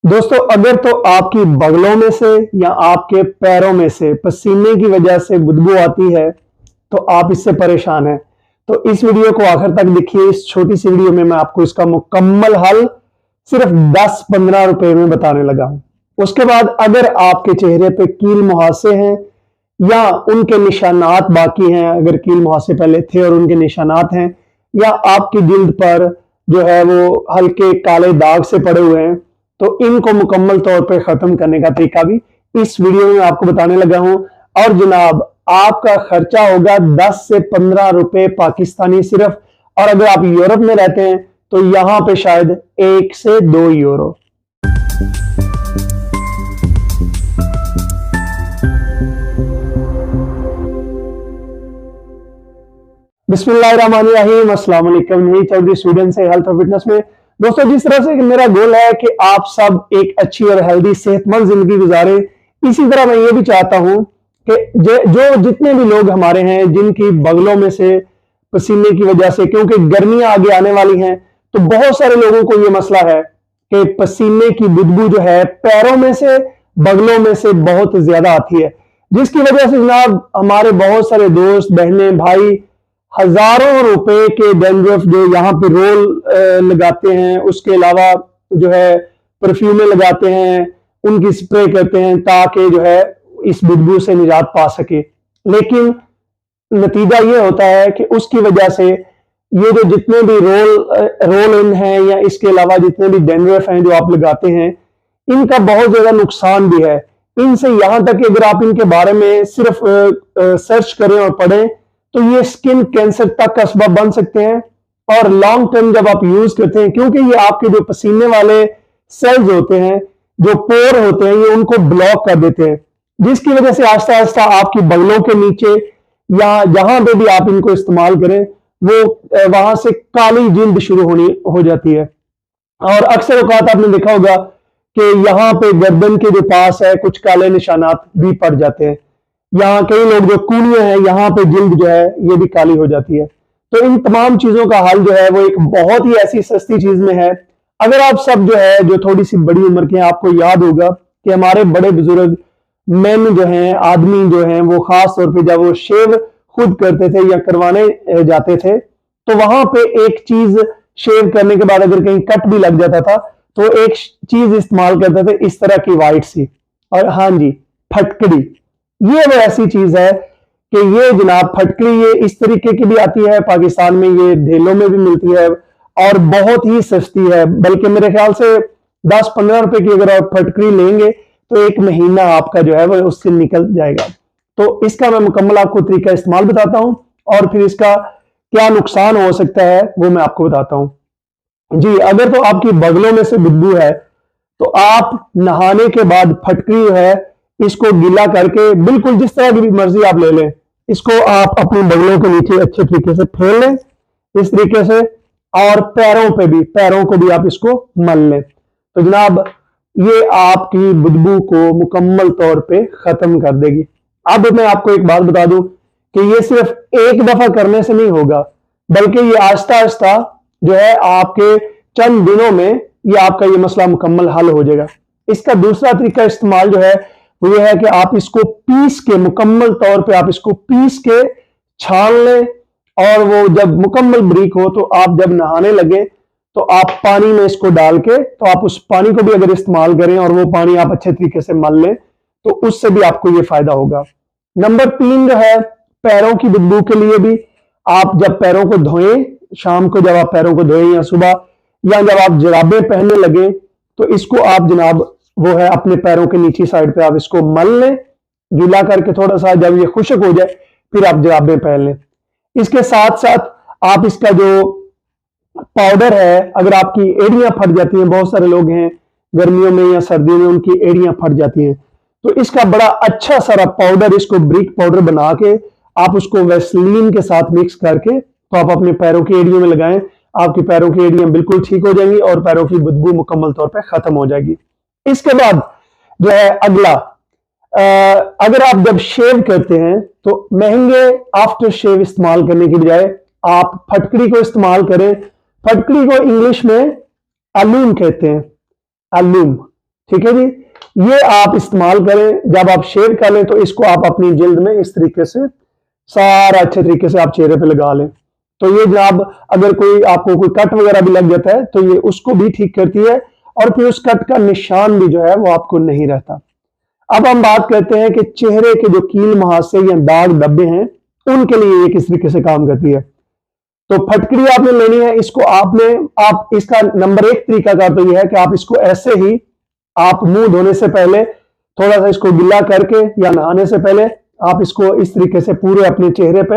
दोस्तों, अगर तो आपकी बगलों में से या आपके पैरों में से पसीने की वजह से बदबू आती है, तो आप इससे परेशान हैं। तो इस वीडियो को आखिर तक देखिए। इस छोटी सी वीडियो में मैं आपको इसका मुकम्मल हल सिर्फ 10-15 रुपए में बताने लगा हूं। उसके बाद अगर आपके चेहरे पे कील मुहासे हैं या उनके निशानात बाकी हैं, अगर कील मुहासे पहले थे और उनके निशानात हैं, या आपकी जिल्द पर जो है वो हल्के काले दाग से पड़े हुए हैं, तो इनको मुकम्मल तौर पे खत्म करने का तरीका भी इस वीडियो में आपको बताने लगा हूं। और जनाब, आपका खर्चा होगा 10 से 15 रुपए पाकिस्तानी सिर्फ। और अगर आप यूरोप में रहते हैं तो यहां पे शायद 1 से 2 यूरो। बिस्मिल्लाहिर्रहमानिर्रहीम, अस्सलाम वालेकुम। नहीं चौधरी स्वीडन से हेल्थ और फिटनेस में। दोस्तों, जिस तरह से मेरा गोल है कि आप सब एक अच्छी और हेल्दी सेहतमंद जिंदगी गुजारें, इसी तरह मैं ये भी चाहता हूं कि जो जितने भी लोग हमारे हैं जिनकी बगलों में से पसीने की वजह से, क्योंकि गर्मियां आगे आने वाली हैं, तो बहुत सारे लोगों को ये मसला है कि पसीने की बदबू जो है पैरों में से, बगलों में से बहुत ज्यादा आती है, जिसकी वजह से जनाब हमारे बहुत सारे दोस्त, बहनें, भाई हजारों रुपए के डैंड्रफ जो यहाँ पे रोल लगाते हैं, उसके अलावा जो है परफ्यूमें लगाते हैं, उनकी स्प्रे करते हैं ताकि जो है इस बदबू से निजात पा सके। लेकिन नतीजा ये होता है कि उसकी वजह से ये जो जितने भी रोल इन हैं या इसके अलावा जितने भी डैंड्रफ हैं जो आप लगाते हैं, इनका बहुत ज्यादा नुकसान भी है। इनसे यहां तक कि अगर आप इनके बारे में सिर्फ सर्च करें और पढ़ें तो ये स्किन कैंसर तक का सबब बन सकते हैं। और लॉन्ग टर्म जब आप यूज करते हैं, क्योंकि ये आपके जो पसीने वाले सेल्स होते हैं, जो पोर होते हैं, ये उनको ब्लॉक कर देते हैं, जिसकी वजह से आहिस्ता आहिस्ता आपकी बगलों के नीचे या जहां पे भी आप इनको इस्तेमाल करें, वो वहां से काली जिल्द शुरू होनी हो जाती है। और अक्सर औकात आपने देखा होगा कि यहाँ पे गर्दन के जो पास है कुछ काले निशानात भी पड़ जाते हैं। यहाँ कई लोग जो कूलियां हैं, यहाँ पे जिल्द जो है ये भी काली हो जाती है। तो इन तमाम चीजों का हल जो है वो एक बहुत ही ऐसी सस्ती चीज में है। अगर आप सब जो है जो थोड़ी सी बड़ी उम्र के हैं, आपको याद होगा कि हमारे बड़े बुजुर्ग मेन जो हैं, आदमी जो हैं, वो खास तौर पे जब वो शेव खुद करते थे या करवाने जाते थे, तो वहां पे एक चीज शेव करने के बाद अगर कहीं कट भी लग जाता था तो एक चीज इस्तेमाल करते थे इस तरह की वाइट सी, और हाँ जी, फटकड़ी। ये वो ऐसी चीज है कि ये जनाब फटकड़ी ये इस तरीके की भी आती है, पाकिस्तान में ये ढेलों में भी मिलती है और बहुत ही सस्ती है। बल्कि मेरे ख्याल से 10-15 रुपए की अगर आप फटकड़ी लेंगे तो एक महीना आपका जो है वो उससे निकल जाएगा। तो इसका मैं मुकम्मल आपको तरीका इस्तेमाल बताता हूं और फिर इसका क्या नुकसान हो सकता है वो मैं आपको बताता हूं। जी, अगर तो आपकी बगलों में से बदबू है तो आप नहाने के बाद फटकरी जो है इसको गीला करके बिल्कुल जिस तरह की भी मर्जी आप ले लें, इसको आप अपनी बगलों के नीचे अच्छे तरीके से फेर लें इस तरीके से, और पैरों को भी आप इसको मल लें। तो जनाब ये आपकी बदबू को मुकम्मल तौर पे खत्म कर देगी। अब मैं आपको एक बात बता दूं कि ये सिर्फ एक दफा करने से नहीं होगा, बल्कि ये आहिस्ता आहिस्ता जो है आपके चंद दिनों में ये आपका ये मसला मुकम्मल हल हो जाएगा। इसका दूसरा तरीका इस्तेमाल जो है वो ये है कि आप इसको पीस के, मुकम्मल तौर पे आप इसको पीस के छान लें, और वो जब मुकम्मल बारीक हो तो आप जब नहाने लगे तो आप पानी में इसको डाल के, तो आप उस पानी को भी अगर इस्तेमाल करें और वो पानी आप अच्छे तरीके से मल लें तो उससे भी आपको ये फायदा होगा। नंबर 3 जो है, पैरों की बदबू के लिए भी आप जब पैरों को धोएं, शाम को जब आप पैरों को धोएं या सुबह, या जब आप जुराबें पहनने लगे, तो इसको आप जनाब वो है अपने पैरों के नीचे साइड पे आप इसको मल लें गीला करके थोड़ा सा, जब ये खुश्क हो जाए फिर आप जुराबें पहन लें। इसके साथ साथ आप इसका जो पाउडर है, अगर आपकी एड़ियां फट जाती हैं, बहुत सारे लोग हैं गर्मियों में या सर्दियों में उनकी एड़ियां फट जाती हैं, तो इसका बड़ा अच्छा सारा पाउडर, इसको ब्रिक पाउडर बना के आप उसको वैसलीन के साथ मिक्स करके तो आप अपने पैरों की एड़ियों में लगाएं। आपकी पैरों की एड़ियां बिल्कुल ठीक हो जाएंगी और पैरों की बदबू मुकम्मल तौर पर खत्म हो जाएगी। इसके बाद जो है अगला, अगर आप जब शेव करते हैं तो महंगे आफ्टर शेव इस्तेमाल करने की बजाय आप फटकड़ी को इस्तेमाल करें। फटकड़ी को इंग्लिश में अलूम कहते हैं, अलूम। ठीक है जी। ये आप इस्तेमाल करें, जब आप शेव कर लें तो इसको आप अपनी जिल्द में इस तरीके से सारा अच्छे तरीके से आप चेहरे पे लगा लें। तो ये जनाब, अगर कोई आपको कोई कट वगैरह भी लग जाता है तो ये उसको भी ठीक करती है, और फिर उस कट का निशान भी जो है वो आपको नहीं रहता। अब हम बात करते हैं कि चेहरे के जो कील मुहासे या दाग धब्बे हैं उनके लिए ये किस तरीके से काम करती है। तो फटकरी आपने लेनी है, इसको आप इसका नंबर 1 तरीकाकार तो यह है कि आप इसको ऐसे ही, आप मुंह धोने से पहले थोड़ा सा इसको गिला करके या नहाने से पहले आप इसको इस तरीके से पूरे अपने चेहरे पे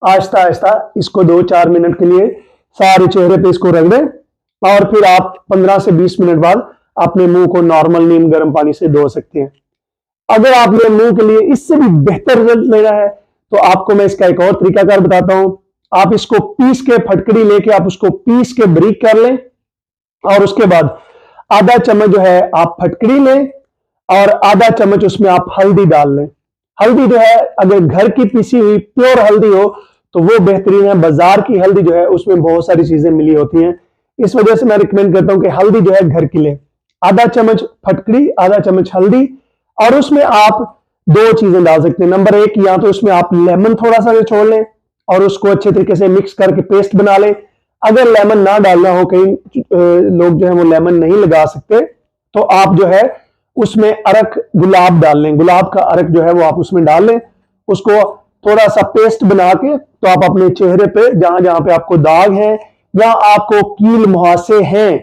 आहिस्ता आहिस्ता इसको 2-4 मिनट के लिए सारे चेहरे पे इसको रख दें, और फिर आप 15 से 20 मिनट बाद अपने मुंह को नॉर्मल नीम गर्म पानी से धो सकते हैं। अगर आपने मुंह के लिए इससे भी बेहतर रिजल्ट लेना है तो आपको मैं इसका एक और तरीकाकार बताता हूं। आप इसको पीस के, फटकड़ी लेके आप उसको पीस के बारीक कर लें, और उसके बाद आधा चम्मच जो है आप फटकड़ी लें और आधा चम्मच उसमें आप हल्दी डाल लें। हल्दी जो है अगर घर की पीसी हुई प्योर हल्दी हो तो वो बेहतरीन है। बाजार की हल्दी जो है उसमें बहुत सारी चीजें मिली होती हैं, इस वजह से मैं रिकमेंड करता हूं कि हल्दी जो है घर की ले। आधा चम्मच फटकड़ी, आधा चम्मच हल्दी, और उसमें आप 2 चीजें डाल सकते हैं। नंबर 1, या तो उसमें आप लेमन थोड़ा सा निचोड़ लें और उसको अच्छे तरीके से मिक्स करके पेस्ट बना लें। अगर लेमन ना डालना हो, कई लोग जो है वो लेमन नहीं लगा सकते, तो आप जो है उसमें अरक गुलाब डाल लें। गुलाब का अरक जो है वो आप उसमें डाल लें, उसको थोड़ा सा पेस्ट बना के तो आप अपने चेहरे पे जहां जहां पे आपको दाग है या आपको कील मुहासे हैं,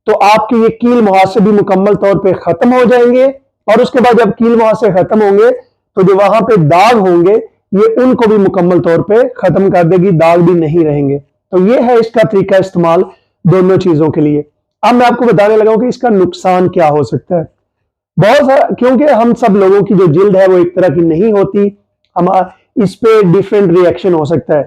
तो आपके ये कील मुहासे भी मुकम्मल तौर पे खत्म हो जाएंगे। और उसके बाद जब कील मुहासे खत्म होंगे तो जो वहां पे दाग होंगे ये उनको भी मुकम्मल तौर पे खत्म कर देगी, दाग भी नहीं रहेंगे। तो ये है इसका तरीका इस्तेमाल दोनों चीजों के लिए। अब मैं आपको बताने लगा हूं कि इसका नुकसान क्या हो सकता है। बहुत सारा, क्योंकि हम सब लोगों की जो जिल्द है वो एक तरह की नहीं होती, हम इस पे डिफरेंट रिएक्शन हो सकता है।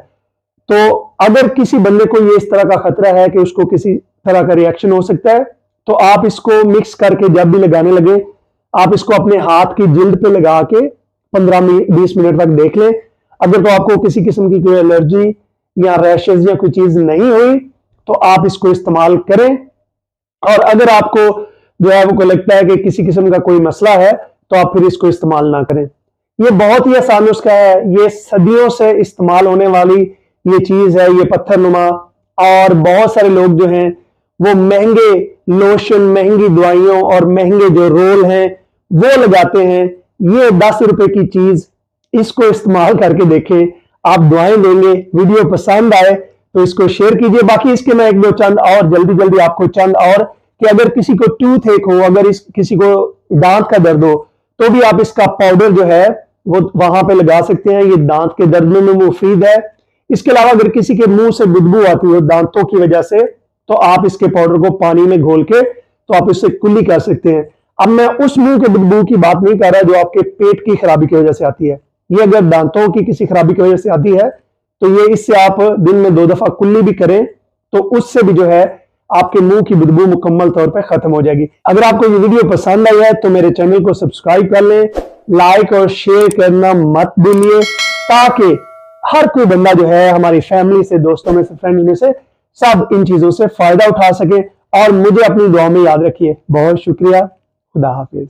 तो अगर किसी बंदे को ये इस तरह का खतरा है कि उसको किसी तरह का रिएक्शन हो सकता है, तो आप इसको मिक्स करके जब भी लगाने लगे आप इसको अपने हाथ की जिल्द पे लगा के 15-20 मिनट तक देख लें। अगर तो आपको किसी किस्म की कोई एलर्जी या रैशेज या कोई चीज नहीं हुई तो आप इसको इस्तेमाल करें। और अगर आपको जो है वो लगता है कि किसी किस्म का कोई मसला है तो आप फिर इसको इस्तेमाल ना करें। ये बहुत ही आसान नुस्खा है, ये सदियों से इस्तेमाल होने वाली ये चीज है, ये पत्थरनुमा। और बहुत सारे लोग जो हैं वो महंगे लोशन, महंगी दवाइयों और महंगे जो रोल हैं वो लगाते हैं। ये 10 रुपए की चीज, इसको इस्तेमाल करके देखें, आप दुआएं देंगे। वीडियो पसंद आए तो इसको शेयर कीजिए। बाकी इसके मैं एक दो चंद और जल्दी जल्दी आपको चंद और, कि अगर किसी को टूथ एक हो, अगर किसी को दांत का दर्द हो, तो भी आप इसका पाउडर जो है वो वहां पे लगा सकते हैं। ये दांत के दर्द में मुफीद है। इसके अलावा अगर किसी के मुंह से बदबू आती हो दांतों की वजह से, तो आप इसके पाउडर को पानी में घोल के तो आप इससे कुल्ली कर सकते हैं। अब मैं उस मुंह के बदबू की बात नहीं कर रहा जो आपके पेट की खराबी की वजह से आती है। ये अगर दांतों की किसी खराबी की वजह से आती है तो ये इससे आप दिन में 2 दफा कुल्ली भी करें तो उससे भी जो है आपके मुंह की बदबू मुकम्मल तौर पर खत्म हो जाएगी। अगर आपको ये वीडियो पसंद आई है तो मेरे चैनल को सब्सक्राइब कर लें, लाइक और शेयर करना मत भूलिए, ताकि हर कोई बंदा जो है हमारी फैमिली से, दोस्तों में से, फ्रेंड्स में से सब इन चीजों से फायदा उठा सके। और मुझे अपनी दुआ में याद रखिए। बहुत शुक्रिया। खुदा हाफिज।